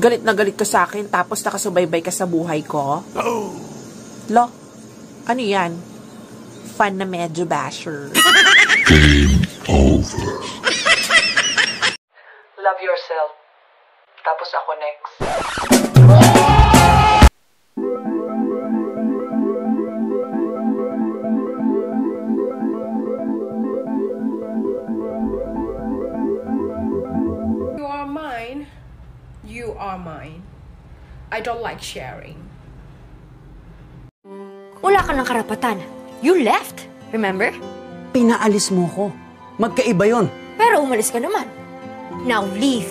Galit na galit ka sa akin tapos nakasubaybay ka sa buhay ko? Oh. Lo, ano yan? Fun na medyo basher. Game over. Love yourself. Tapos ako next. You are mine. You are mine. I don't like sharing. Wala ka ng karapatan. You left, remember? Pinaalis mo ko. Magkaiba yon. Pero umalis ka naman. Now leave.